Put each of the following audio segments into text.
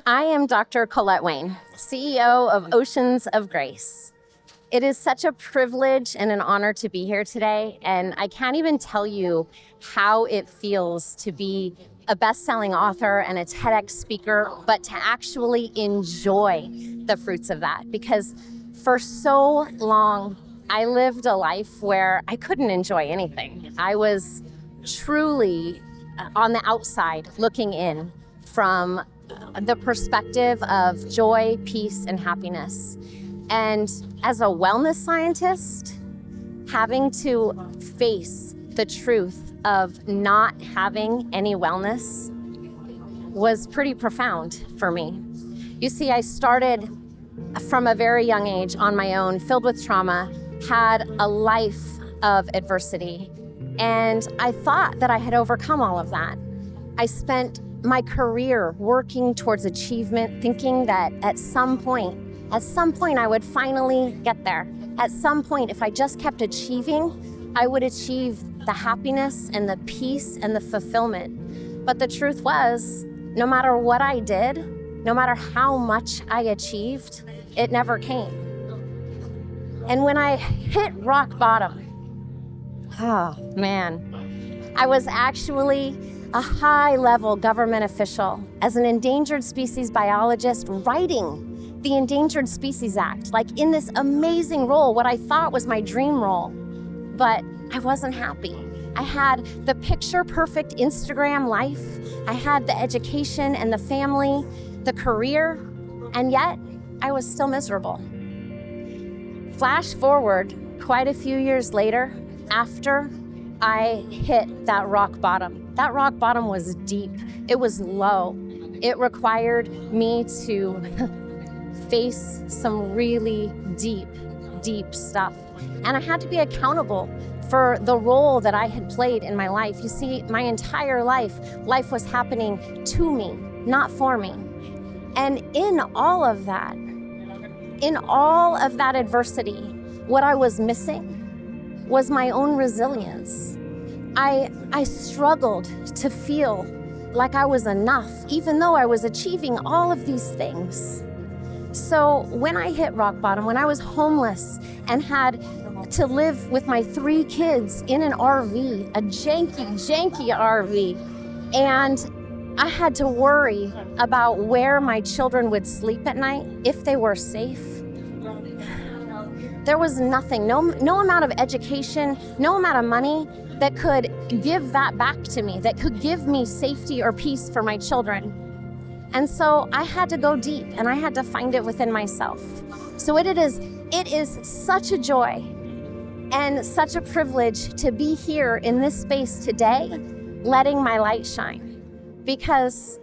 I am Dr. Collette Wayne, CEO of Oceans of Grace. It is such a privilege and an honor to be here today, and I can't even tell you how it feels to be a best-selling author and a TEDx speaker, but to actually enjoy the fruits of that. Because for so long, I lived a life where I couldn't enjoy anything. I was truly on the outside looking in from the perspective of joy, peace, and happiness. And as a wellness scientist, having to face the truth of not having any wellness was pretty profound for me. You see, I started from a very young age on my own, filled with trauma, had a life of adversity, and I thought that I had overcome all of that. I spent my career working towards achievement, thinking that at some point I would finally get there. At some point, if I just kept achieving, I would achieve the happiness and the peace and the fulfillment. But the truth was, no matter what I did, no matter how much I achieved, it never came. And when I hit rock bottom, oh man, I was actually a high-level government official as an endangered species biologist writing the Endangered Species Act, like in this amazing role, what I thought was my dream role. But I wasn't happy. I had the picture-perfect Instagram life. I had the education and the family, the career, and yet I was still miserable. Flash forward quite a few years later, after I hit that rock bottom. That rock bottom was deep. It was low. It required me to face some really deep stuff. And I had to be accountable for the role that I had played in my life. You see, my entire life was happening to me, not for me. And in all of that adversity, what I was missing was my own resilience. I struggled to feel like I was enough, even though I was achieving all of these things. So when I hit rock bottom, when I was homeless and had to live with my 3 kids in an RV, a janky RV, and I had to worry about where my children would sleep at night, if they were safe. There was nothing, no amount of education, no amount of money that could give that back to me, that could give me safety or peace for my children. And so I had to go deep and I had to find it within myself. So it is such a joy and such a privilege to be here in this space today, letting my light shine, because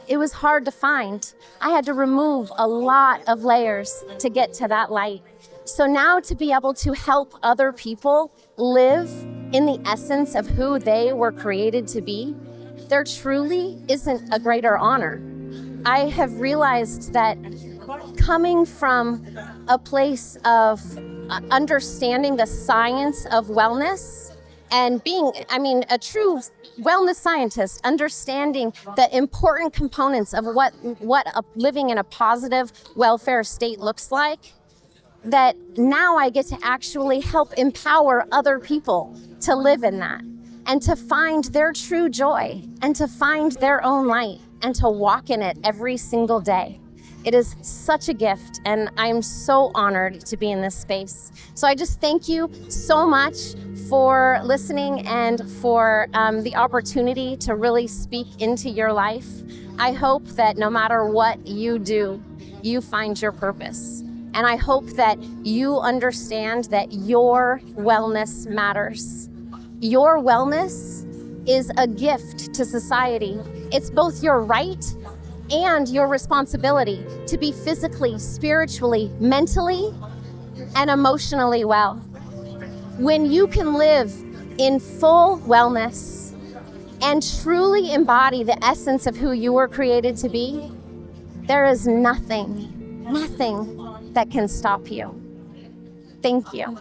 it was hard to find. I had to remove a lot of layers to get to that light. So now to be able to help other people live in the essence of who they were created to be, there truly isn't a greater honor. I have realized that coming from a place of understanding the science of wellness and being, a true wellness scientist, understanding the important components of what living in a positive welfare state looks like, that now I get to actually help empower other people to live in that and to find their true joy and to find their own light and to walk in it every single day. It is such a gift, and I'm so honored to be in this space. So I just thank you so much for listening and for the opportunity to really speak into your life. I hope that no matter what you do, you find your purpose. And I hope that you understand that your wellness matters. Your wellness is a gift to society. It's both your right and your responsibility to be physically, spiritually, mentally, and emotionally well. When you can live in full wellness and truly embody the essence of who you were created to be, there is nothing that can stop you. Thank you.